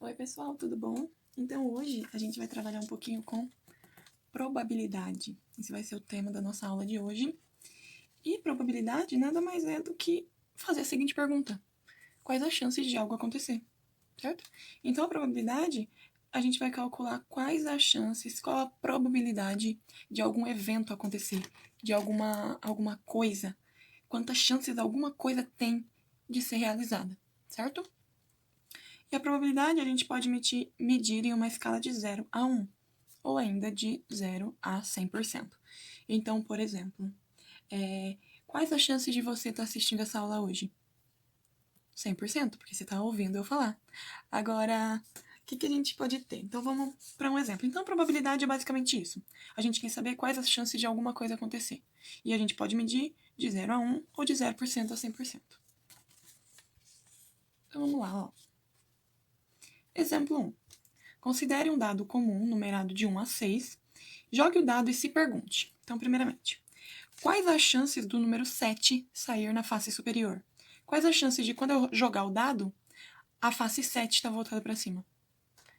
Oi, pessoal, tudo bom? Então, hoje a gente vai trabalhar um pouquinho com probabilidade. Esse vai ser o tema da nossa aula de hoje. E probabilidade nada mais é do que fazer a seguinte pergunta: quais as chances de algo acontecer? Certo? Então, a probabilidade, a gente vai calcular quais as chances, qual a probabilidade de algum evento acontecer, de alguma coisa, quantas chances alguma coisa tem de ser realizada, certo? E a probabilidade a gente pode medir em uma escala de 0 a 1, ou ainda de 0 a 100%. Então, por exemplo, quais as chances de você estar assistindo essa aula hoje? 100%, porque você está ouvindo eu falar. Agora, o que a gente pode ter? Então, vamos para um exemplo. Então, a probabilidade é basicamente isso. A gente quer saber quais as chances de alguma coisa acontecer. E a gente pode medir de 0 a 1 ou de 0% a 100%. Então, vamos lá, ó. Exemplo 1. Considere um dado comum numerado de 1 a 6. Jogue o dado e se pergunte. Então, primeiramente, quais as chances do número 7 sair na face superior? Quais as chances de quando eu jogar o dado, a face 7 estar voltada para cima?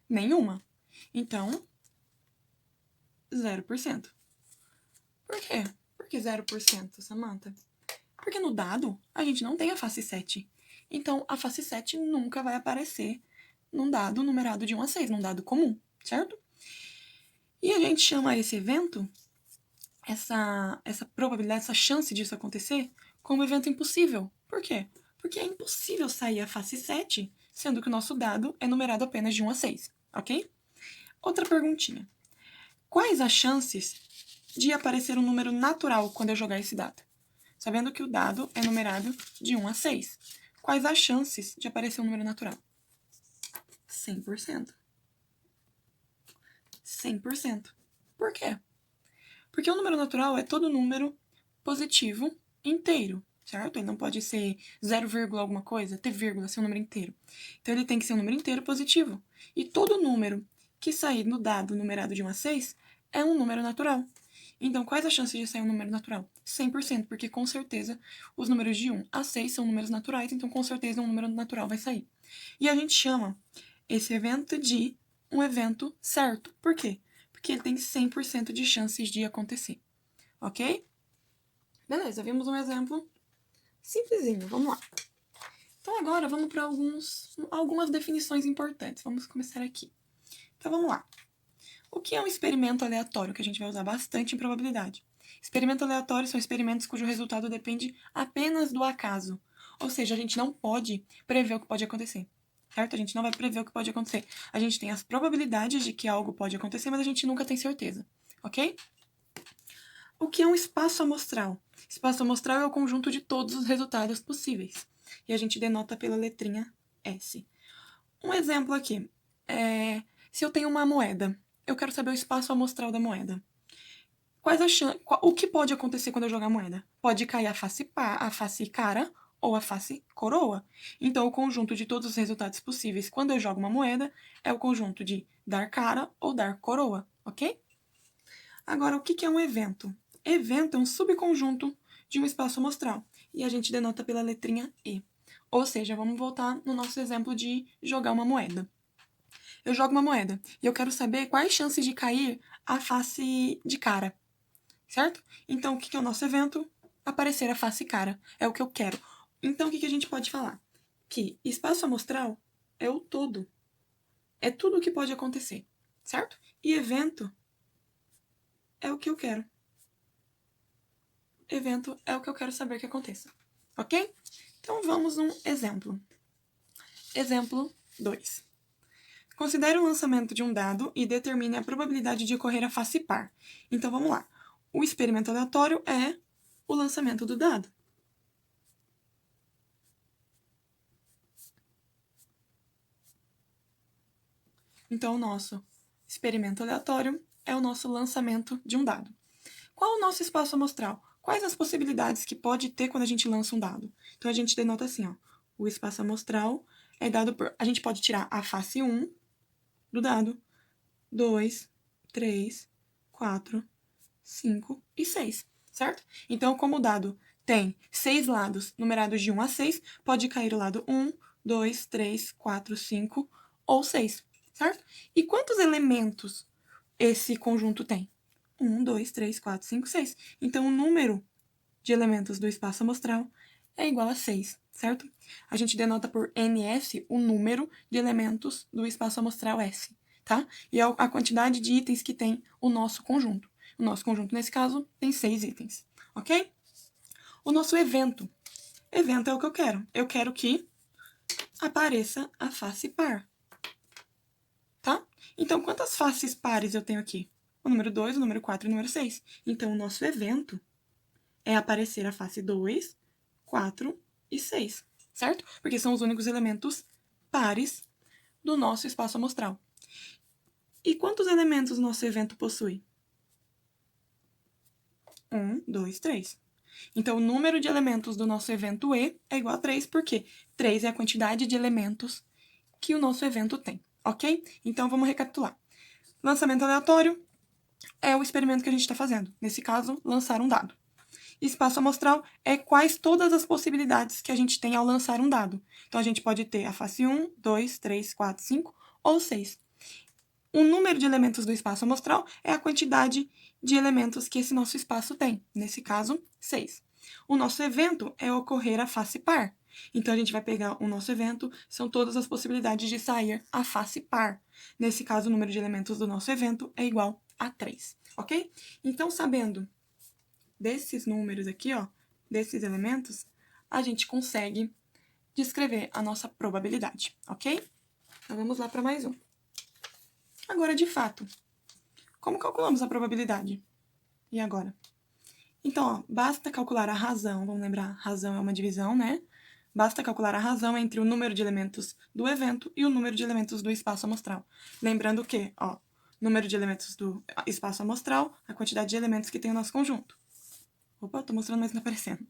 Nenhuma. Então, 0%. Por quê? Por que 0%, Samantha? Porque no dado, a gente não tem a face 7. Então, a face 7 nunca vai aparecer num dado numerado de 1 a 6, num dado comum, certo? E a gente chama esse evento, essa probabilidade, essa chance disso acontecer, como evento impossível. Por quê? Porque é impossível sair a face 7, sendo que o nosso dado é numerado apenas de 1 a 6, ok? Outra perguntinha. Quais as chances de aparecer um número natural quando eu jogar esse dado? Sabendo que o dado é numerado de 1 a 6. Quais as chances de aparecer um número natural? 100%. 100%. Por quê? Porque o número natural é todo número positivo inteiro, certo? Ele não pode ser 0, alguma coisa, ter vírgula, ser um número inteiro. Então ele tem que ser um número inteiro positivo. E todo número que sair no dado numerado de 1 a 6 é um número natural. Então, quais as chances de sair um número natural? 100%, porque com certeza os números de 1 a 6 são números naturais, então com certeza um número natural vai sair. E a gente chama esse evento de um evento certo. Por quê? Porque ele tem 100% de chances de acontecer. Ok? Beleza, vimos um exemplo simplesinho. Vamos lá. Então agora vamos para algumas definições importantes. Vamos começar aqui. Então vamos lá. O que é um experimento aleatório, que a gente vai usar bastante em probabilidade? Experimentos aleatórios são experimentos cujo resultado depende apenas do acaso. Ou seja, a gente não pode prever o que pode acontecer. Certo? A gente não vai prever o que pode acontecer. A gente tem as probabilidades de que algo pode acontecer, mas a gente nunca tem certeza. Ok? O que é um espaço amostral? Espaço amostral é o conjunto de todos os resultados possíveis. E a gente denota pela letrinha S. Um exemplo aqui. Se eu tenho uma moeda, eu quero saber o espaço amostral da moeda. O que pode acontecer quando eu jogar a moeda? Pode cair a face cara ou a face coroa. Então, o conjunto de todos os resultados possíveis quando eu jogo uma moeda é o conjunto de dar cara ou dar coroa, ok? Agora, o que é um evento? Evento é um subconjunto de um espaço amostral e a gente denota pela letrinha E. Ou seja, vamos voltar no nosso exemplo de jogar uma moeda. Eu jogo uma moeda e eu quero saber quais chances de cair a face de cara, certo? Então, o que é o nosso evento? Aparecer a face cara. É o que eu quero. Então, o que a gente pode falar? Que espaço amostral é o todo. É tudo o que pode acontecer, certo? E evento é o que eu quero. Evento é o que eu quero saber que aconteça, ok? Então, vamos num exemplo. Exemplo 2. Considere o lançamento de um dado e determine a probabilidade de ocorrer a face par. Então, vamos lá. O experimento aleatório é o lançamento do dado. Então, o nosso experimento aleatório é o nosso lançamento de um dado. Qual o nosso espaço amostral? Quais as possibilidades que pode ter quando a gente lança um dado? Então, a gente denota assim, ó. O espaço amostral é dado por... A gente pode tirar a face 1 do dado, 2, 3, 4, 5 e 6, certo? Então, como o dado tem 6 lados numerados de 1 a 6, pode cair o lado 1, 2, 3, 4, 5 ou 6, certo? E quantos elementos esse conjunto tem? 1, 2, 3, 4, 5, 6. Então, o número de elementos do espaço amostral é igual a 6, certo? A gente denota por NS o número de elementos do espaço amostral S, tá? E é a quantidade de itens que tem o nosso conjunto. O nosso conjunto, nesse caso, tem 6 itens, ok? O nosso evento. Evento é o que eu quero. Eu quero que apareça a face par, tá? Então, quantas faces pares eu tenho aqui? O número 2, o número 4 e o número 6. Então, o nosso evento é aparecer a face 2, 4 e 6, certo? Porque são os únicos elementos pares do nosso espaço amostral. E quantos elementos o nosso evento possui? 1, 2, 3. Então, o número de elementos do nosso evento E é igual a 3, porque 3 é a quantidade de elementos que o nosso evento tem, ok? Então, vamos recapitular. Lançamento aleatório é o experimento que a gente está fazendo. Nesse caso, lançar um dado. Espaço amostral é quais todas as possibilidades que a gente tem ao lançar um dado. Então, a gente pode ter a face 1, 2, 3, 4, 5 ou 6. O número de elementos do espaço amostral é a quantidade de elementos que esse nosso espaço tem. Nesse caso, 6. O nosso evento é ocorrer a face par. Então, a gente vai pegar o nosso evento, são todas as possibilidades de sair a face par. Nesse caso, o número de elementos do nosso evento é igual a 3, ok? Então, sabendo desses números aqui, ó, desses elementos, a gente consegue descrever a nossa probabilidade, ok? Então, vamos lá para mais um. Agora, de fato, como calculamos a probabilidade? E agora? Então, ó, basta calcular a razão, vamos lembrar, razão é uma divisão, né? Basta calcular a razão entre o número de elementos do evento e o número de elementos do espaço amostral. Lembrando que, ó, número de elementos do espaço amostral, a quantidade de elementos que tem o nosso conjunto. Opa, tô mostrando, mas não tá aparecendo.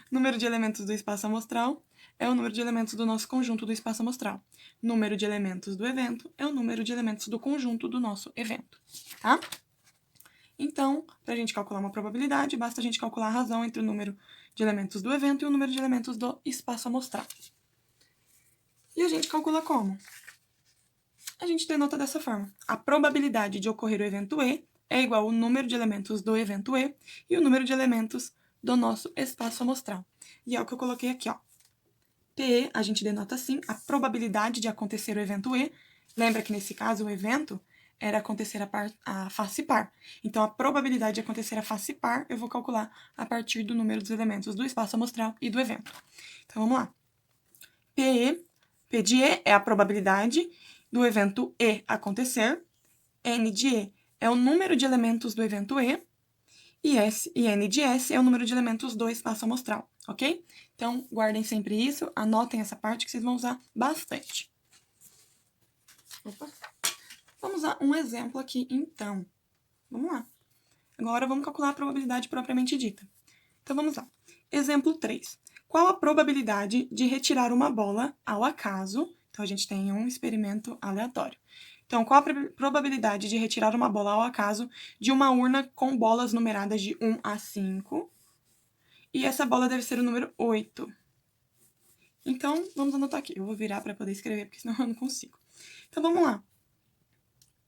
Número de elementos do espaço amostral é o número de elementos do nosso conjunto do espaço amostral. Número de elementos do evento é o número de elementos do conjunto do nosso evento, tá? Então, para a gente calcular uma probabilidade, basta a gente calcular a razão entre o número de elementos do evento e o número de elementos do espaço amostral. E a gente calcula como? A gente denota dessa forma. A probabilidade de ocorrer o evento E é igual ao número de elementos do evento E o número de elementos do nosso espaço amostral. E é o que eu coloquei aqui, ó. PE, a gente denota assim, a probabilidade de acontecer o evento E. Lembra que nesse caso o evento era acontecer a face par. Então, a probabilidade de acontecer a face par eu vou calcular a partir do número dos elementos do espaço amostral e do evento. Então, vamos lá. PE, P de E é a probabilidade do evento E acontecer. N de E é o número de elementos do evento E. E N de S é o número de elementos do espaço amostral, ok? Então, guardem sempre isso, anotem essa parte que vocês vão usar bastante. Opa. Vamos usar um exemplo aqui, então. Vamos lá. Agora, vamos calcular a probabilidade propriamente dita. Então, vamos lá. Exemplo 3. Qual a probabilidade de retirar uma bola ao acaso? Então, a gente tem um experimento aleatório. Então, qual a probabilidade de retirar uma bola ao acaso de uma urna com bolas numeradas de 1 a 5? E essa bola deve ser o número 8. Então, vamos anotar aqui. Eu vou virar para poder escrever, porque senão eu não consigo. Então, vamos lá.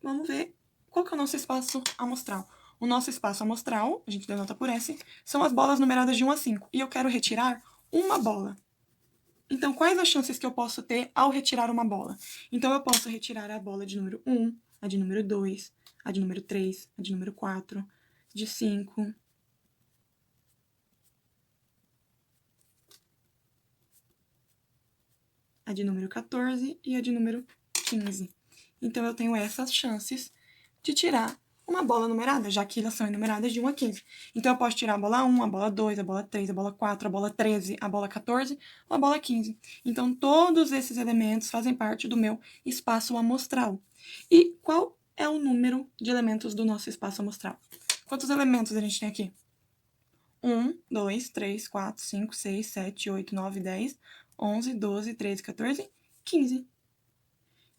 Vamos ver qual que é o nosso espaço amostral. O nosso espaço amostral, a gente denota por S, são as bolas numeradas de 1 a 5. E eu quero retirar uma bola. Então, quais as chances que eu posso ter ao retirar uma bola? Então, eu posso retirar a bola de número 1, a de número 2, a de número 3, a de número 4, de 5, a de número 14 e a de número 15. Então, eu tenho essas chances de tirar uma bola numerada, já que elas são enumeradas de 1 a 15. Então, eu posso tirar a bola 1, a bola 2, a bola 3, a bola 4, a bola 13, a bola 14 ou a bola 15. Então, todos esses elementos fazem parte do meu espaço amostral. E qual é o número de elementos do nosso espaço amostral? Quantos elementos a gente tem aqui? 1, 2, 3, 4, 5, 6, 7, 8, 9, 10, 11, 12, 13, 14, 15.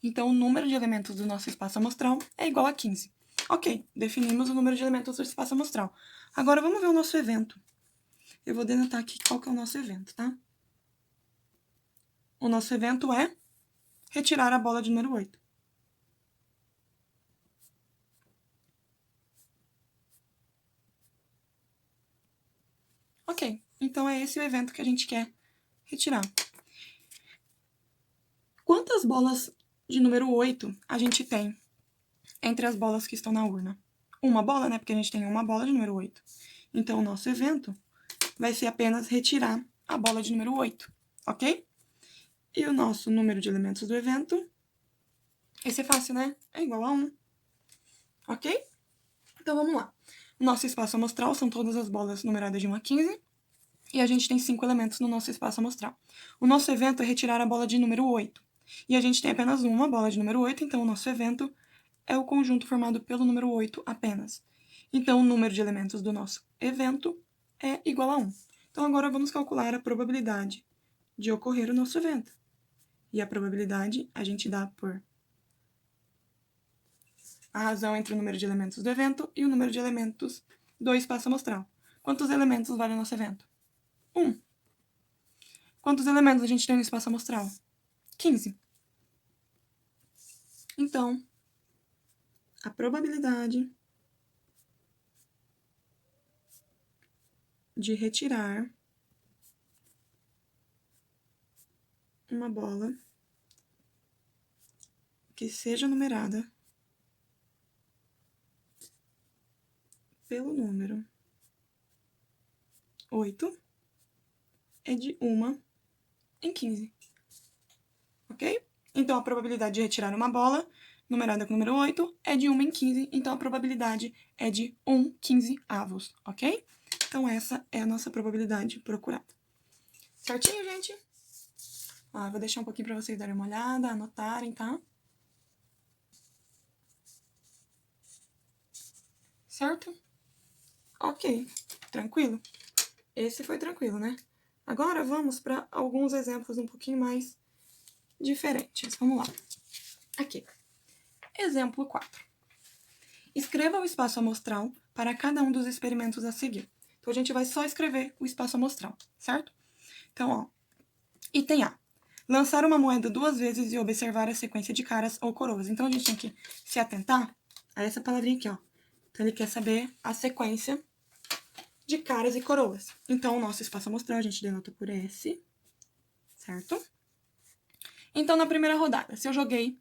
Então, o número de elementos do nosso espaço amostral é igual a 15. Ok, definimos o número de elementos do espaço amostral. Agora, vamos ver o nosso evento. Eu vou denotar aqui qual que é o nosso evento, tá? O nosso evento é retirar a bola de número 8. Então, é esse o evento que a gente quer retirar. Quantas bolas de número 8 a gente tem entre as bolas que estão na urna? Uma bola, né? Porque a gente tem uma bola de número 8. Então, o nosso evento vai ser apenas retirar a bola de número 8, ok? E o nosso número de elementos do evento, esse é fácil, né? É igual a 1, ok? Então, vamos lá. O nosso espaço amostral são todas as bolas numeradas de 1 a 15, e a gente tem 5 elementos no nosso espaço amostral. O nosso evento é retirar a bola de número 8, e a gente tem apenas uma bola de número 8, então o nosso evento é o conjunto formado pelo número 8 apenas. Então, o número de elementos do nosso evento é igual a 1. Então, agora vamos calcular a probabilidade de ocorrer o nosso evento. E a probabilidade a gente dá por a razão entre o número de elementos do evento e o número de elementos do espaço amostral. Quantos elementos vale o nosso evento? 1. Quantos elementos a gente tem no espaço amostral? 15. Então, a probabilidade de retirar uma bola que seja numerada pelo número 8 é de 1 em 15. Ok? Então, a probabilidade de retirar uma bola numerada com o número 8 é de 1 em 15. Então, a probabilidade é de 1/15, ok? Então, essa é a nossa probabilidade procurada. Certinho, gente? Vou deixar um pouquinho para vocês darem uma olhada, anotarem, tá? Certo? Ok, tranquilo. Esse foi tranquilo, né? Agora vamos para alguns exemplos um pouquinho mais diferentes. Vamos lá. Aqui. Exemplo 4. Escreva o espaço amostral para cada um dos experimentos a seguir. Então, a gente vai só escrever o espaço amostral, certo? Então, ó, item A. Lançar uma moeda 2 vezes e observar a sequência de caras ou coroas. Então, a gente tem que se atentar a essa palavrinha aqui, ó. Então, ele quer saber a sequência de caras e coroas. Então, o nosso espaço amostral a gente denota por S, certo? Então, na primeira rodada, se eu joguei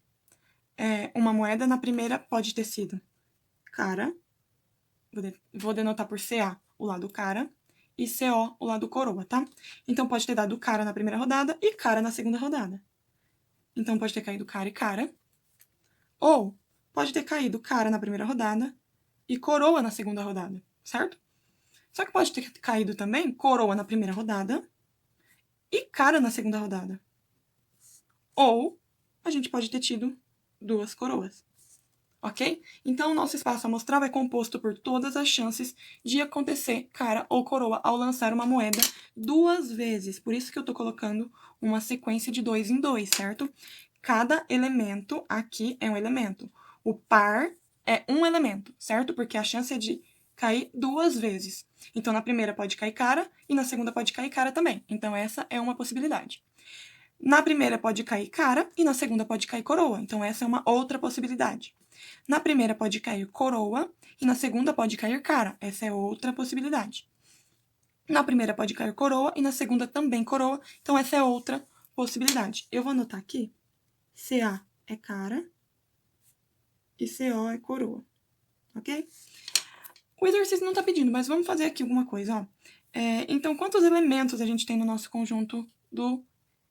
uma moeda, na primeira pode ter sido cara, vou denotar por CA o lado cara, e CO o lado coroa, tá? Então, pode ter dado cara na primeira rodada e cara na segunda rodada. Então, pode ter caído cara e cara. Ou pode ter caído cara na primeira rodada e coroa na segunda rodada, certo? Só que pode ter caído também coroa na primeira rodada e cara na segunda rodada. Ou a gente pode ter tido 2 coroas. Ok? Então, o nosso espaço amostral é composto por todas as chances de acontecer cara ou coroa ao lançar uma moeda 2 vezes. Por isso que eu tô colocando uma sequência de 2 em 2, certo? Cada elemento aqui é um elemento. O par é um elemento, certo? Porque a chance é de cair 2 vezes. Então, na primeira pode cair cara e na segunda pode cair cara também. Então, essa é uma possibilidade. Na primeira pode cair cara e na segunda pode cair coroa. Então, essa é uma outra possibilidade. Na primeira pode cair coroa e na segunda pode cair cara. Essa é outra possibilidade. Na primeira pode cair coroa e na segunda também coroa. Então, essa é outra possibilidade. Eu vou anotar aqui. CA é cara e CO é coroa. Ok? O exercício não está pedindo, mas vamos fazer aqui alguma coisa. Ó. Então, quantos elementos a gente tem no nosso conjunto do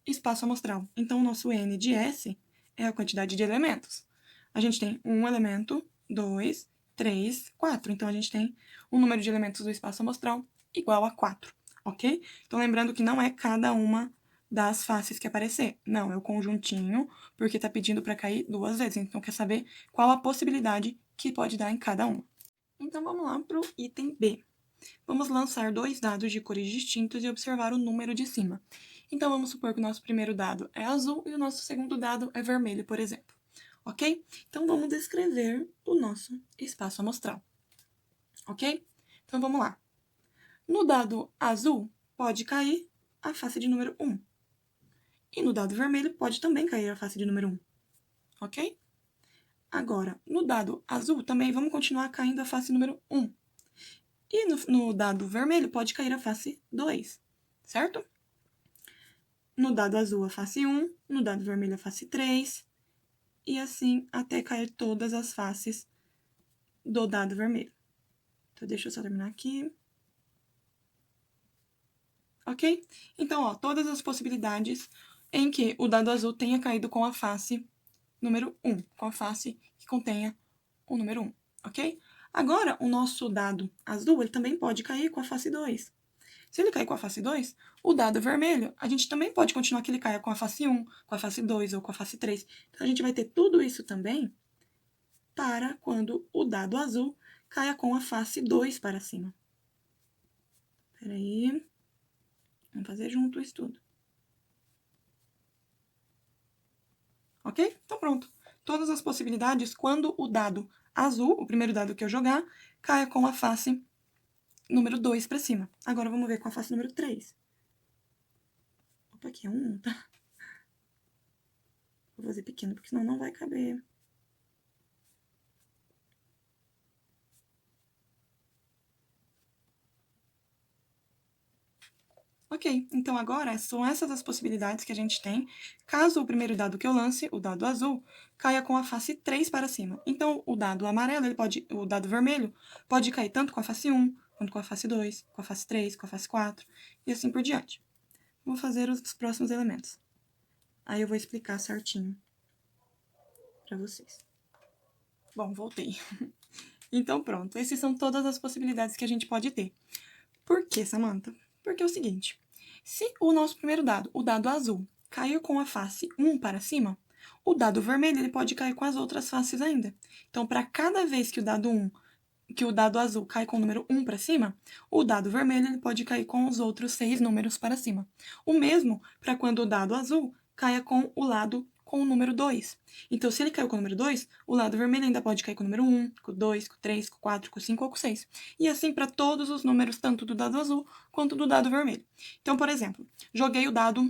espaço amostral? Então, o nosso N de S é a quantidade de elementos. A gente tem um elemento, 2, 3, 4. Então, a gente tem o número de elementos do espaço amostral igual a 4, ok? Então, lembrando que não é cada uma das faces que aparecer. Não, é o conjuntinho, porque está pedindo para cair 2 vezes. Então, quer saber qual a possibilidade que pode dar em cada uma. Então, vamos lá para o item B. Vamos lançar 2 dados de cores distintos e observar o número de cima. Então, vamos supor que o nosso primeiro dado é azul e o nosso segundo dado é vermelho, por exemplo. Ok? Então, vamos descrever o nosso espaço amostral. Ok? Então, vamos lá. No dado azul, pode cair a face de número 1. E no dado vermelho, pode também cair a face de número 1. Ok? Agora, no dado azul, também vamos continuar caindo a face número 1. E no dado vermelho, pode cair a face 2. certo? No dado azul, a face 1, no dado vermelho, a face 3, e assim até cair todas as faces do dado vermelho. Então, deixa eu só terminar aqui. Ok? Então, ó, todas as possibilidades em que o dado azul tenha caído com a face número 1, com a face que contenha o número 1, ok? Agora, o nosso dado azul, ele também pode cair com a face 2. Se ele cair com a face 2, o dado vermelho, a gente também pode continuar que ele caia com a face 1, com a face 2 ou com a face 3. Então, a gente vai ter tudo isso também para quando o dado azul caia com a face 2 para cima. Peraí. Vamos fazer junto isso tudo. Ok? Então, pronto. Todas as possibilidades quando o dado azul, o primeiro dado que eu jogar, caia com a face número 2 para cima. Agora, vamos ver com a face número 3. Opa, aqui é 1, tá? Vou fazer pequeno, porque senão não vai caber. Ok, então agora são essas as possibilidades que a gente tem, caso o primeiro dado que eu lance, o dado azul, caia com a face 3 para cima. Então, o dado amarelo, o dado vermelho, pode cair tanto com a face 1, quanto com a face 2, com a face 3, com a face 4, e assim por diante. Vou fazer os próximos elementos. Aí eu vou explicar certinho para vocês. Bom, voltei. Então, pronto. Essas são todas as possibilidades que a gente pode ter. Por que, Samantha? Porque é o seguinte. Se o nosso primeiro dado, o dado azul, caiu com a face 1 para cima, o dado vermelho ele pode cair com as outras faces ainda. Então, para cada vez que o dado azul cai com o número 1 para cima, o dado vermelho ele pode cair com os outros 6 números para cima. O mesmo para quando o dado azul caia com o lado com o número 2. Então, se ele caiu com o número 2, o lado vermelho ainda pode cair com o número 1, com o 2, com o 3, com o 4, com o 5 ou com o 6. E assim para todos os números, tanto do dado azul quanto do dado vermelho. Então, por exemplo, joguei o dado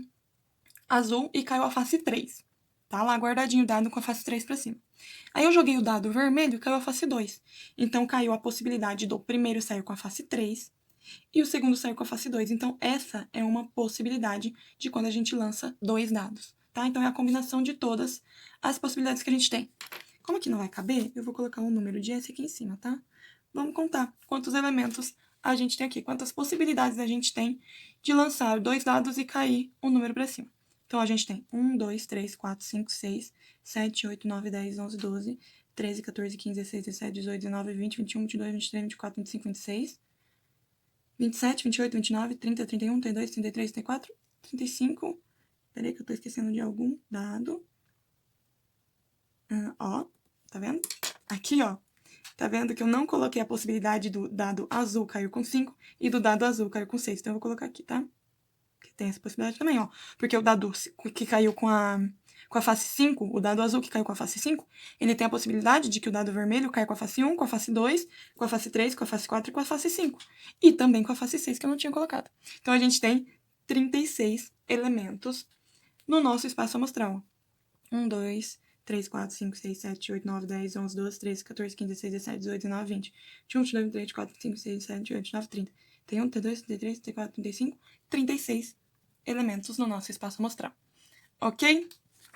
azul e caiu a face 3. Tá lá guardadinho o dado com a face 3 para cima. Aí eu joguei o dado vermelho e caiu a face 2. Então caiu a possibilidade do primeiro sair com a face 3 e o segundo sair com a face 2. Então essa é uma possibilidade de quando a gente lança dois dados. Tá? Então é a combinação de todas as possibilidades que a gente tem. Como aqui não vai caber, eu vou colocar um número de S aqui em cima, tá? Vamos contar quantos elementos a gente tem aqui, quantas possibilidades a gente tem de lançar dois dados e cair um número para cima. Então, a gente tem 1, 2, 3, 4, 5, 6, 7, 8, 9, 10, 11, 12, 13, 14, 15, 16, 17, 18, 19, 20, 21, 22, 23, 24, 25, 26, 27, 28, 29, 30, 31, 32, 33, 34, 35. Peraí que eu tô esquecendo de algum dado. Ó, tá vendo? Aqui, ó. Tá vendo que eu não coloquei a possibilidade do dado azul cair com 5 e do dado azul cair com 6. Então, eu vou colocar aqui, tá? Que tem essa possibilidade também, ó. Porque o dado que caiu com a face 5, o dado azul que caiu com a face 5, ele tem a possibilidade de que o dado vermelho caia com a face 1, com a face 2, com a face 3, com a face 4 e com a face 5. E também com a face 6, que eu não tinha colocado. Então, a gente tem 36 elementos no nosso espaço amostral. 1, 2, 3, 4, 5, 6, 7, 8, 9, 10, 11, 12, 13, 14, 15, 16, 17, 18, 19, 20, 21, 22, 23, 24, 25, 26, 27, 28, 29, 30, 31, 32, 33, 34, 35, 36 elementos no nosso espaço amostral. Ok?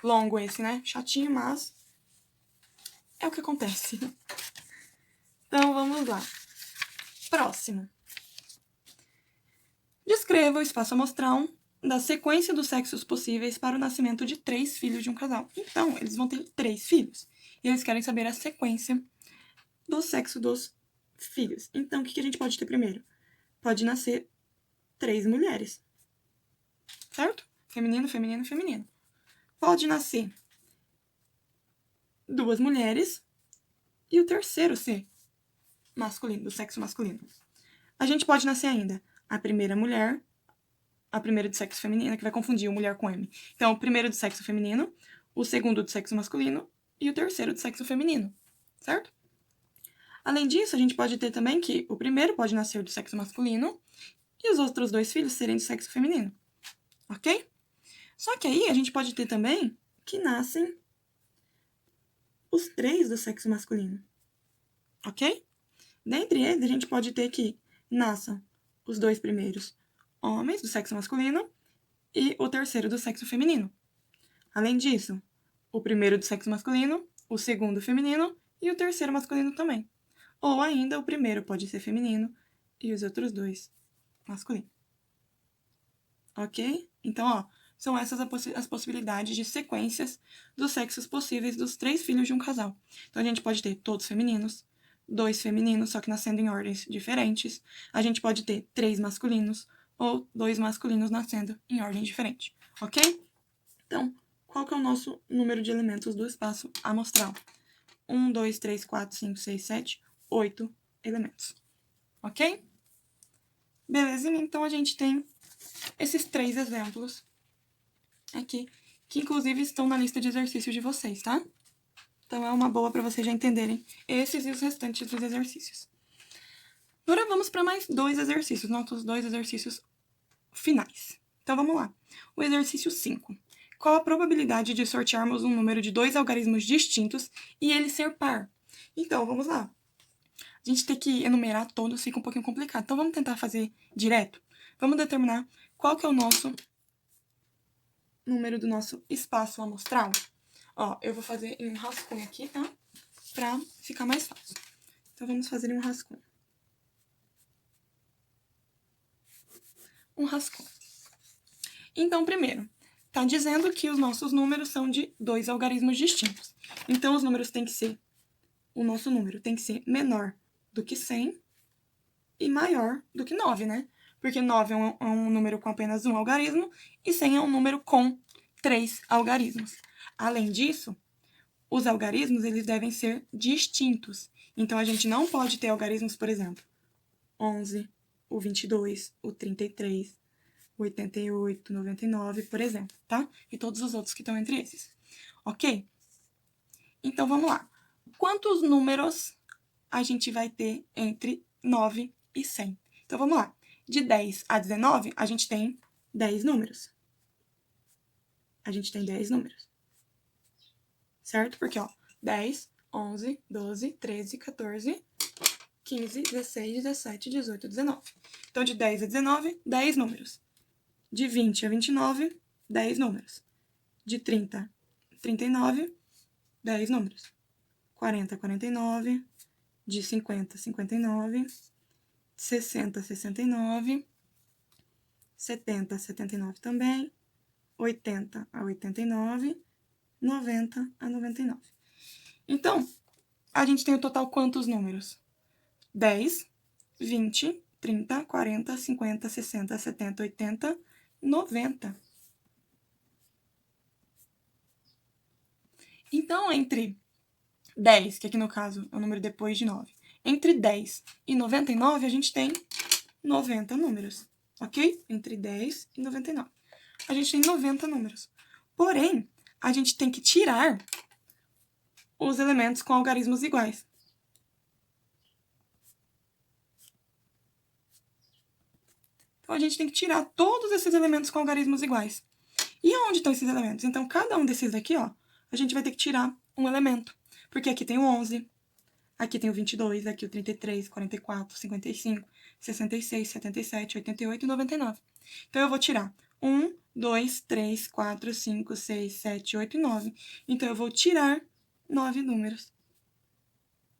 Longo esse, né? Chatinho, mas é o que acontece. Então, vamos lá. Próximo. Descreva o espaço amostral da sequência dos sexos possíveis para o nascimento de 3 filhos de um casal. Então, eles vão ter 3 filhos. E eles querem saber a sequência do sexo dos filhos. Então, o que a gente pode ter primeiro? Pode nascer 3 mulheres. Certo? Feminino, feminino, feminino. Pode nascer 2 mulheres e o terceiro ser masculino, do sexo masculino. A gente pode nascer ainda a primeira mulher, a primeira do sexo feminino, que vai confundir o mulher com M. Então, o primeiro do sexo feminino, o segundo do sexo masculino e o terceiro do sexo feminino, certo? Além disso, a gente pode ter também que o primeiro pode nascer do sexo masculino e os outros 2 filhos serem do sexo feminino, ok? Só que aí a gente pode ter também que nascem os 3 do sexo masculino, ok? Dentre eles, a gente pode ter que nasçam os 2 primeiros homens do sexo masculino e o terceiro do sexo feminino. Além disso, o primeiro do sexo masculino, o segundo feminino e o terceiro masculino também. Ou ainda, o primeiro pode ser feminino e os outros dois masculinos. Ok? Então, ó, são essas as possibilidades de sequências dos sexos possíveis dos 3 filhos de um casal. Então, a gente pode ter todos femininos, 2 femininos, só que nascendo em ordens diferentes. A gente pode ter 3 masculinos ou 2 masculinos nascendo em ordem diferente. Ok? Então, qual que é o nosso número de elementos do espaço amostral? 1, 2, 3, 4, 5, 6, 7, 8 elementos. Ok? Belezinha? Então, a gente tem esses 3 exemplos aqui, que inclusive estão na lista de exercícios de vocês, tá? Então, é uma boa para vocês já entenderem esses e os restantes dos exercícios. Agora, vamos para mais 2 exercícios, nossos 2 exercícios finais. Então, vamos lá. O exercício 5. Qual a probabilidade de sortearmos um número de 2 algarismos distintos e ele ser par? Então, vamos lá. A gente tem que enumerar todos, fica um pouquinho complicado. Então, vamos tentar fazer direto? Vamos determinar qual que é o nosso número do nosso espaço amostral. Ó, eu vou fazer em um rascunho aqui, tá? Pra ficar mais fácil. Então, vamos fazer em um rascunho. Um rascunho. Então, primeiro, tá dizendo que os nossos números são de 2 algarismos distintos. Então, os números têm que ser... O nosso número tem que ser menor do que 100 e maior do que 9, né? Porque 9 é um número com apenas um algarismo e 100 é um número com 3 algarismos. Além disso, os algarismos eles devem ser distintos. Então, a gente não pode ter algarismos, por exemplo, 11, o 22, o 33, o 88, 99, por exemplo, tá? E todos os outros que estão entre esses. Ok? Então, vamos lá. Quantos números a gente vai ter entre 9 e 100? Então, vamos lá. De 10 a 19, a gente tem 10 números. A gente tem 10 números. Certo? Porque, ó, 10, 11, 12, 13, 14, 15, 16, 17, 18, 19. Então, de 10 a 19, 10 números. De 20 a 29, 10 números. De 30 a 39, 10 números. 40 a 49, de 50 a 59, 60 a 69, 70 a 79 também, 80 a 89, 90 a 99. Então, a gente tem o total quantos números? 10, 20, 30, 40, 50, 60, 70, 80, 90. Então, entre 10, que aqui no caso é o número depois de 9, entre 10 e 99, a gente tem 90 números, ok? Entre 10 e 99. A gente tem 90 números. Porém, a gente tem que tirar os elementos com algarismos iguais. Então, a gente tem que tirar todos esses elementos com algarismos iguais. E onde estão esses elementos? Então, cada um desses aqui, ó, a gente vai ter que tirar um elemento. Porque aqui tem o 11, aqui tem o 22, aqui o 33, 44, 55, 66, 77, 88 e 99. Então, eu vou tirar 1, 2, 3, 4, 5, 6, 7, 8 e 9. Então, eu vou tirar 9 números.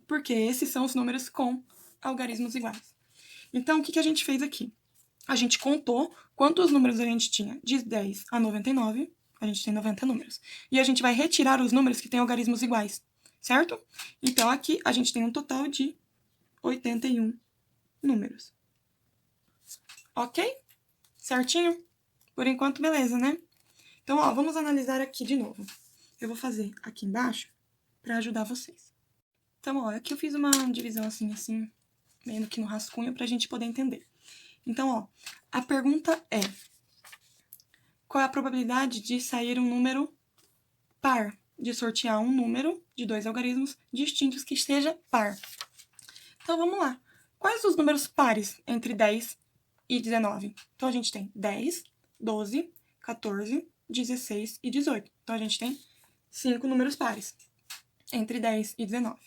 Porque esses são os números com algarismos iguais. Então, o que a gente fez aqui? A gente contou quantos números a gente tinha. De 10 a 99, a gente tem 90 números. E a gente vai retirar os números que têm algarismos iguais, certo? Então, aqui a gente tem um total de 81 números. Ok? Certinho? Por enquanto, beleza, né? Então, ó, vamos analisar aqui de novo. Eu vou fazer aqui embaixo para ajudar vocês. Então, ó, aqui eu fiz uma divisão assim, meio que no rascunho pra gente poder entender. Então, ó, a pergunta é: qual é a probabilidade de sair um número par? De sortear um número de 2 algarismos distintos que esteja par. Então, vamos lá. Quais os números pares entre 10 e 19? Então, a gente tem 10, 12, 14, 16 e 18. Então, a gente tem 5 números pares entre 10 e 19.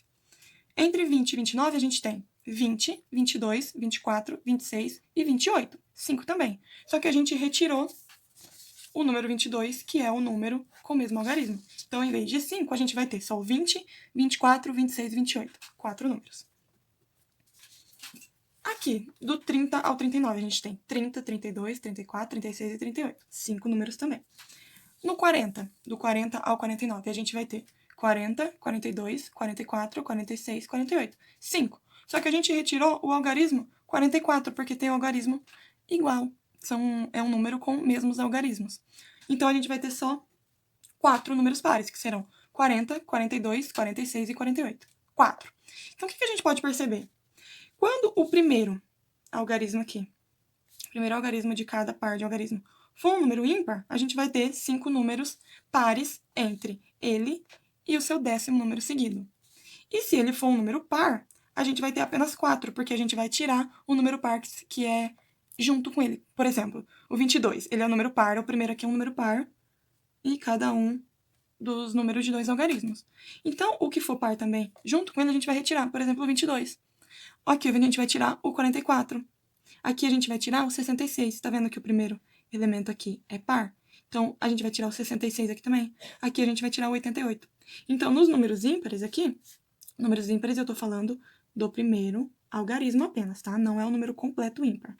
Entre 20 e 29, a gente tem 20, 22, 24, 26 e 28. 5 também. Só que a gente retirou o número 22, que é o número com o mesmo algarismo. Então, em vez de 5, a gente vai ter só o 20, 24, 26 e 28. 4 números. Aqui, do 30 ao 39, a gente tem 30, 32, 34, 36 e 38. 5 números também. No 40, do 40 ao 49, a gente vai ter 40, 42, 44, 46, 48. 5. Só que a gente retirou o algarismo 44, porque tem o algarismo igual. É um número com mesmos algarismos. Então, a gente vai ter só 4 números pares, que serão 40, 42, 46 e 48. 4. Então, o que a gente pode perceber? Quando o primeiro algarismo aqui, o primeiro algarismo de cada par de algarismo, for um número ímpar, a gente vai ter 5 números pares entre ele e o seu 10º número seguido. E se ele for um número par, a gente vai ter apenas 4, porque a gente vai tirar o número par que é junto com ele. Por exemplo, o 22, ele é um número par, o primeiro aqui é um número par, e cada um dos números de 2 algarismos. Então, o que for par também, junto com ele, a gente vai retirar. Por exemplo, o 22. Aqui a gente vai tirar o 44. Aqui a gente vai tirar o 66. Tá vendo que o primeiro elemento aqui é par? Então, a gente vai tirar o 66 aqui também. Aqui a gente vai tirar o 88. Então, nos números ímpares aqui, números ímpares eu tô falando do primeiro algarismo apenas, tá? Não é o número completo ímpar.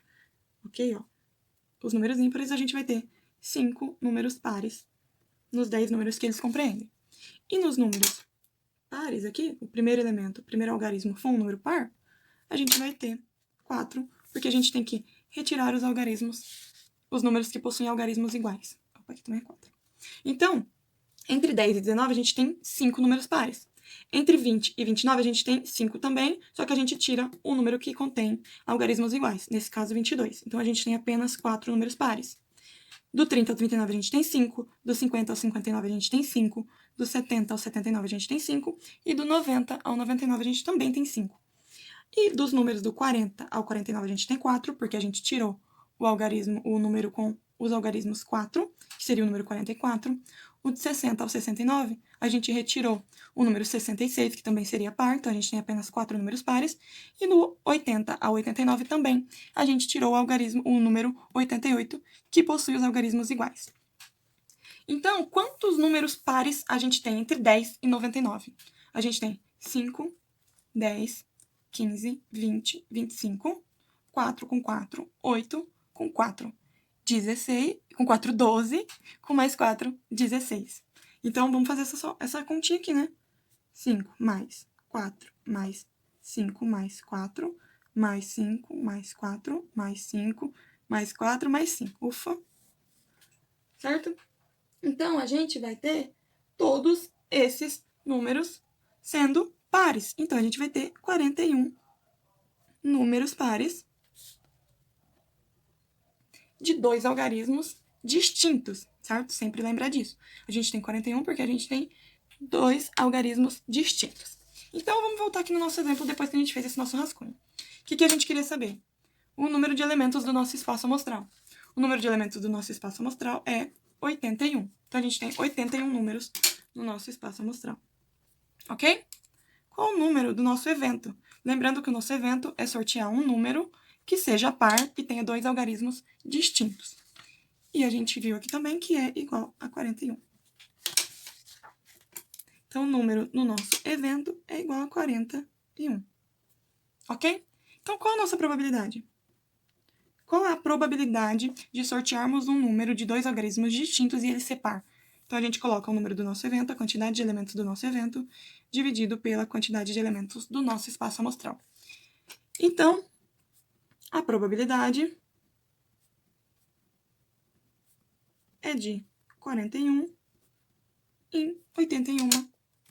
Ok, ó. Os números ímpares a gente vai ter 5 números pares nos 10 números que eles compreendem. E nos números pares aqui, o primeiro elemento, o primeiro algarismo for um número par, a gente vai ter 4, porque a gente tem que retirar os algarismos, os números que possuem algarismos iguais. Opa, aqui também é 4. Então, entre 10 e 19, a gente tem 5 números pares. Entre 20 e 29, a gente tem 5 também, só que a gente tira o número que contém algarismos iguais, nesse caso 22. Então, a gente tem apenas 4 números pares. Do 30 ao 39 a gente tem 5, do 50 ao 59 a gente tem 5, do 70 ao 79 a gente tem 5, e do 90 ao 99 a gente também tem 5. E dos números do 40 ao 49 a gente tem 4, porque a gente tirou o algarismo, o número com os algarismos 4, que seria o número 44. O de 60 ao 69, a gente retirou o número 66, que também seria par, então a gente tem apenas 4 números pares. E no 80 ao 89 também, a gente tirou o algarismo, o número 88, que possui os algarismos iguais. Então, quantos números pares a gente tem entre 10 e 99? A gente tem 5, 10, 15, 20, 25, 4 com 4, 8 com 4, 16, com 4, 12, com mais 4, 16. Então, vamos fazer essa continha aqui, né? 5 mais 4 mais 5 mais 4 mais 5 mais 4 mais 5 mais 4 mais 5. Ufa! Certo? Então, a gente vai ter todos esses números sendo pares. Então, a gente vai ter 41 números pares de 2 algarismos distintos, certo? Sempre lembrar disso. A gente tem 41 porque a gente tem 2 algarismos distintos. Então, vamos voltar aqui no nosso exemplo depois que a gente fez esse nosso rascunho. O que a gente queria saber? O número de elementos do nosso espaço amostral. O número de elementos do nosso espaço amostral é 81. Então, a gente tem 81 números no nosso espaço amostral. Ok? Qual o número do nosso evento? Lembrando que o nosso evento é sortear um número que seja par e tenha 2 algarismos distintos. E a gente viu aqui também que é igual a 41. Então, o número no nosso evento é igual a 41. Ok? Então, qual a nossa probabilidade? Qual é a probabilidade de sortearmos um número de 2 algarismos distintos e ele ser par? Então, a gente coloca o número do nosso evento, a quantidade de elementos do nosso evento, dividido pela quantidade de elementos do nosso espaço amostral. Então, a probabilidade é de 41 em 81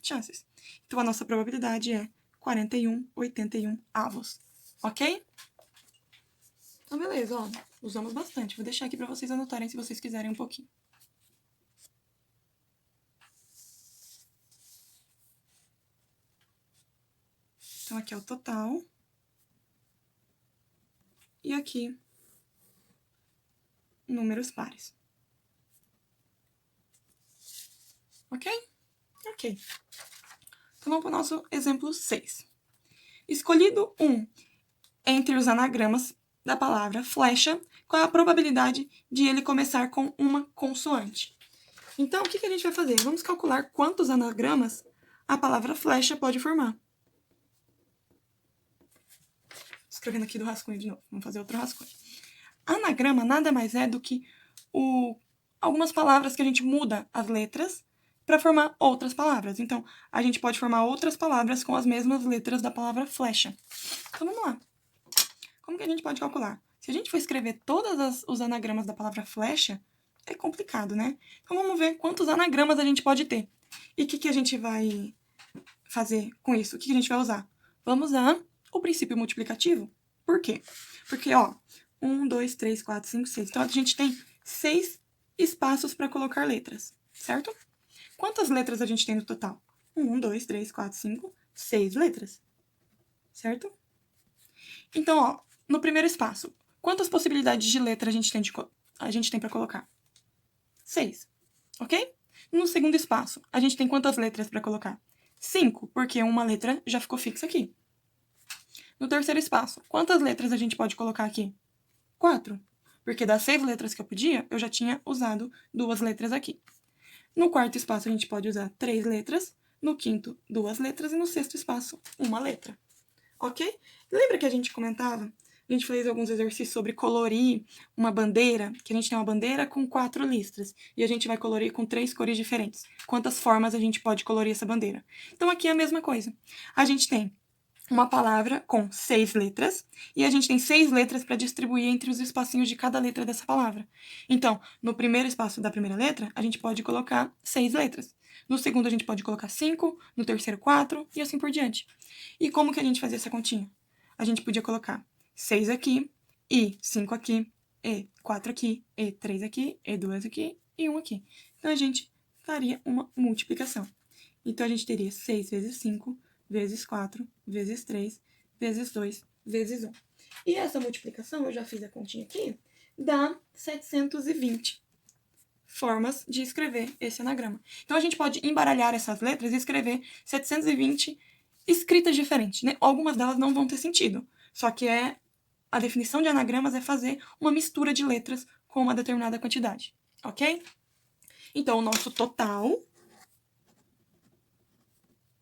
chances. Então, a nossa probabilidade é 41/81 avos. Ok? Então, beleza, ó. Usamos bastante. Vou deixar aqui para vocês anotarem se vocês quiserem um pouquinho. Então, aqui é o total. E aqui, números pares. Ok? Ok. Então, vamos para o nosso exemplo 6. Escolhido um entre os anagramas da palavra flecha, qual é a probabilidade de ele começar com uma consoante. Então, o que a gente vai fazer? Vamos calcular quantos anagramas a palavra flecha pode formar. Escrevendo aqui do rascunho de novo. Vamos fazer outro rascunho. Anagrama nada mais é do que algumas palavras que a gente muda as letras para formar outras palavras. Então, a gente pode formar outras palavras com as mesmas letras da palavra flecha. Então, vamos lá. Como que a gente pode calcular? Se a gente for escrever todos os anagramas da palavra flecha, é complicado, né? Então, vamos ver quantos anagramas a gente pode ter. E o que a gente vai fazer com isso? O que a gente vai usar? Vamos usar o princípio multiplicativo. Por quê? Porque, 1, 2, 3, 4, 5, 6. Então, a gente tem 6 espaços para colocar letras, certo? Quantas letras a gente tem no total? 1, 2, 3, 4, 5, 6 letras, certo? Então, no primeiro espaço, quantas possibilidades de letra a gente tem para colocar? 6, ok? No segundo espaço, a gente tem quantas letras para colocar? 5, porque uma letra já ficou fixa aqui. No terceiro espaço, quantas letras a gente pode colocar aqui? 4, porque das 6 letras que eu podia, eu já tinha usado 2 letras aqui. No quarto espaço, a gente pode usar 3 letras. No quinto, 2 letras. E no sexto espaço, 1 letra. Ok? Lembra que a gente comentava? A gente fez alguns exercícios sobre colorir uma bandeira, que a gente tem uma bandeira com 4 listras. E a gente vai colorir com 3 cores diferentes. Quantas formas a gente pode colorir essa bandeira? Então, aqui é a mesma coisa. A gente tem uma palavra com 6 letras, e a gente tem 6 letras para distribuir entre os espacinhos de cada letra dessa palavra. Então, no primeiro espaço da primeira letra, a gente pode colocar 6 letras. No segundo, a gente pode colocar 5, no terceiro, 4, e assim por diante. E como que a gente fazia essa continha? A gente podia colocar 6 aqui, e 5 aqui, e 4 aqui, e 3 aqui, e 2 aqui, e 1 aqui. Então, a gente faria uma multiplicação. Então, a gente teria 6 vezes 5, vezes 4, vezes 3, vezes 2, vezes 1. E essa multiplicação, eu já fiz a continha aqui, dá 720 formas de escrever esse anagrama. Então, a gente pode embaralhar essas letras e escrever 720 escritas diferentes, né? Algumas delas não vão ter sentido, só que a definição de anagramas é fazer uma mistura de letras com uma determinada quantidade, ok? Então, o nosso total,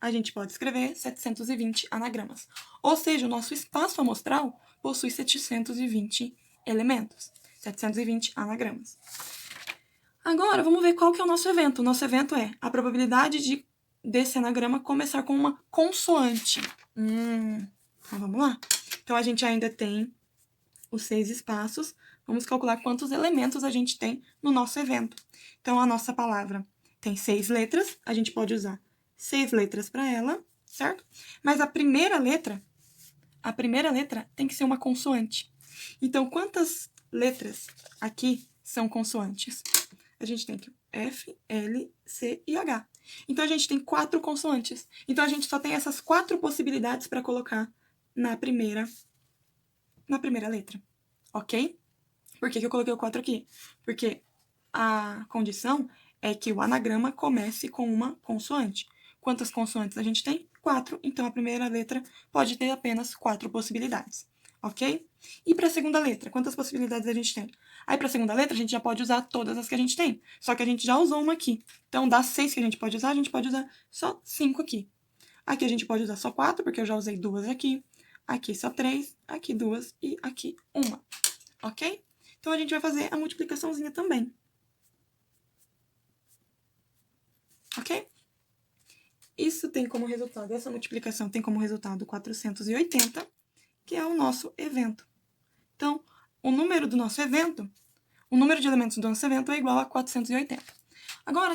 a gente pode escrever 720 anagramas. Ou seja, o nosso espaço amostral possui 720 elementos. 720 anagramas. Agora, vamos ver qual que é o nosso evento. O nosso evento é a probabilidade desse anagrama começar com uma consoante. Então, vamos lá? Então, a gente ainda tem os 6 espaços. Vamos calcular quantos elementos a gente tem no nosso evento. Então, a nossa palavra tem 6 letras. A gente pode usar 6 letras para ela, certo? Mas a primeira letra tem que ser uma consoante. Então, quantas letras aqui são consoantes? A gente tem aqui F, L, C e H. Então, a gente tem 4 consoantes. Então, a gente só tem essas 4 possibilidades para colocar na primeira letra, ok? Por que eu coloquei o 4 aqui? Porque a condição é que o anagrama comece com uma consoante. Quantas consoantes a gente tem? 4. Então, a primeira letra pode ter apenas 4 possibilidades, ok? E para a segunda letra, quantas possibilidades a gente tem? Aí, para a segunda letra, a gente já pode usar todas as que a gente tem. Só que a gente já usou uma aqui. Então, das 6 que a gente pode usar só 5 aqui. Aqui a gente pode usar só 4, porque eu já usei 2 aqui. Aqui só 3, aqui 2 e aqui 1. Ok? Então, a gente vai fazer a multiplicaçãozinha também. Ok? Isso tem como resultado, essa multiplicação tem como resultado 480, que é o nosso evento. Então, o número do nosso evento, o número de elementos do nosso evento é igual a 480. Agora,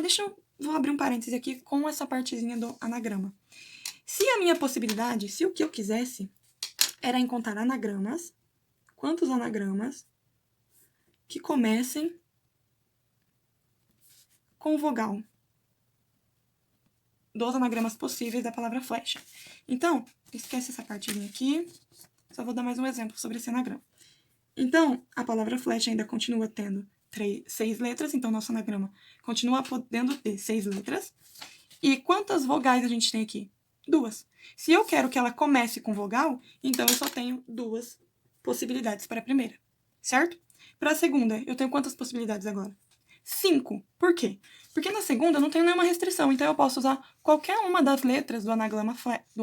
vou abrir um parêntese aqui com essa partezinha do anagrama. Se a minha possibilidade, se o que eu quisesse era encontrar anagramas, quantos anagramas que comecem com vogal? 2 anagramas possíveis da palavra flecha. Então, esquece essa partezinha aqui. Só vou dar mais um exemplo sobre esse anagrama. Então, a palavra flecha ainda continua tendo 6 letras. Então, nosso anagrama continua podendo ter 6 letras. E quantas vogais a gente tem aqui? 2. Se eu quero que ela comece com vogal, então eu só tenho 2 possibilidades para a primeira, certo? Para a segunda, eu tenho quantas possibilidades agora? 5. Por quê? Porque na segunda eu não tenho nenhuma restrição, então eu posso usar qualquer uma das letras do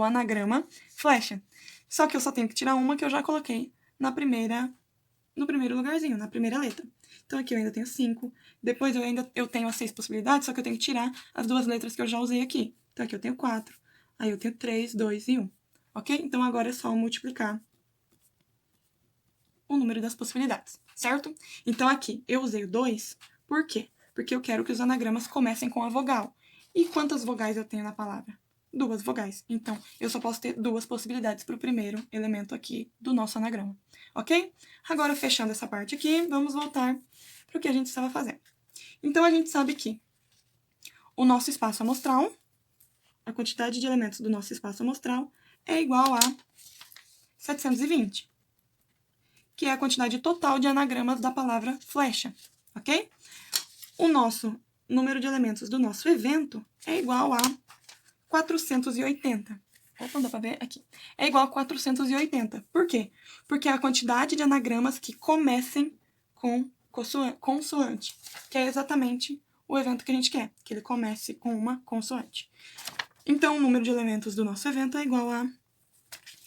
anagrama flecha. Só que eu só tenho que tirar uma que eu já coloquei no primeiro lugarzinho, na primeira letra. Então aqui eu ainda tenho 5. Depois eu tenho as 6 possibilidades, só que eu tenho que tirar as 2 letras que eu já usei aqui. Então aqui eu tenho 4. Aí eu tenho 3, 2 e 1. Ok? Então agora é só multiplicar o número das possibilidades, certo? Então aqui eu usei o 2, por quê? Porque eu quero que os anagramas comecem com a vogal. E quantas vogais eu tenho na palavra? 2 vogais. Então, eu só posso ter 2 possibilidades para o primeiro elemento aqui do nosso anagrama, ok? Agora, fechando essa parte aqui, vamos voltar para o que a gente estava fazendo. Então, a gente sabe que o nosso espaço amostral, a quantidade de elementos do nosso espaço amostral, é igual a 720, que é a quantidade total de anagramas da palavra flecha, ok? O nosso número de elementos do nosso evento é igual a 480. Opa, dá pra ver aqui. É igual a 480. Por quê? Porque é a quantidade de anagramas que comecem com consoante, que é exatamente o evento que a gente quer, que ele comece com uma consoante. Então, o número de elementos do nosso evento é igual a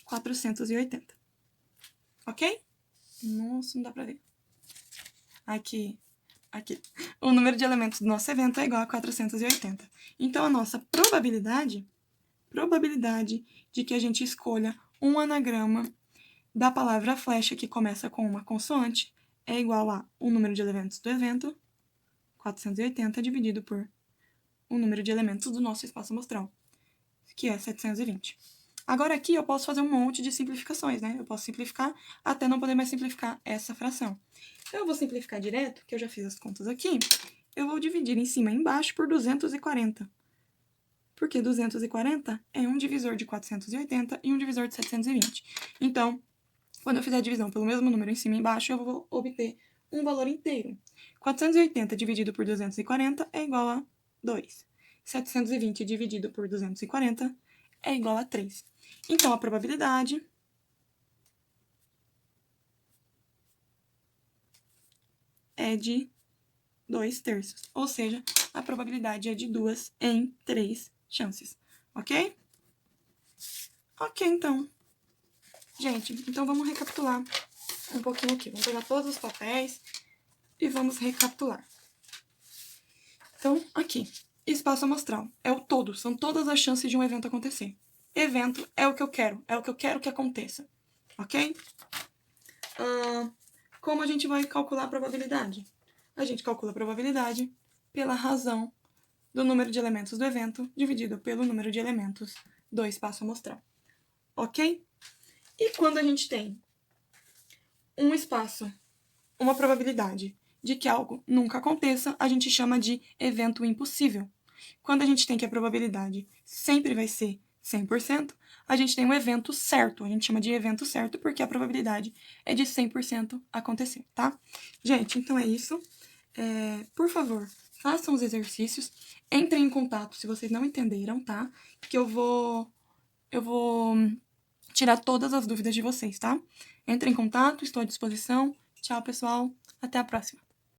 480. Ok? Nossa, não dá pra ver. Aqui. O número de elementos do nosso evento é igual a 480. Então, a nossa probabilidade de que a gente escolha um anagrama da palavra flecha que começa com uma consoante é igual a o número de elementos do evento, 480, dividido por o número de elementos do nosso espaço amostral, que é 720. Agora aqui eu posso fazer um monte de simplificações, né? Eu posso simplificar até não poder mais simplificar essa fração. Então, eu vou simplificar direto, que eu já fiz as contas aqui. Eu vou dividir em cima e embaixo por 240. Porque 240 é um divisor de 480 e um divisor de 720. Então, quando eu fizer a divisão pelo mesmo número em cima e embaixo, eu vou obter um valor inteiro. 480 dividido por 240 é igual a 2. 720 dividido por 240 é igual a 3. Então, a probabilidade é de 2/3. Ou seja, a probabilidade é de 2 em 3 chances. Ok? Ok, então. Gente, então vamos recapitular um pouquinho aqui. Vamos pegar todos os papéis e vamos recapitular. Então, aqui, espaço amostral é o todo, são todas as chances de um evento acontecer. Evento é o que eu quero que aconteça, ok? Como a gente vai calcular a probabilidade? A gente calcula a probabilidade pela razão do número de elementos do evento dividido pelo número de elementos do espaço amostral, ok? E quando a gente tem um espaço, uma probabilidade de que algo nunca aconteça, a gente chama de evento impossível. Quando a gente tem que a probabilidade sempre vai ser 100%, a gente tem um evento certo. A gente chama de evento certo porque a probabilidade é de 100% acontecer, tá? Gente, então é isso. Por favor, façam os exercícios. Entrem em contato se vocês não entenderam, tá? Que eu vou tirar todas as dúvidas de vocês, tá? Entrem em contato, estou à disposição. Tchau, pessoal. Até a próxima.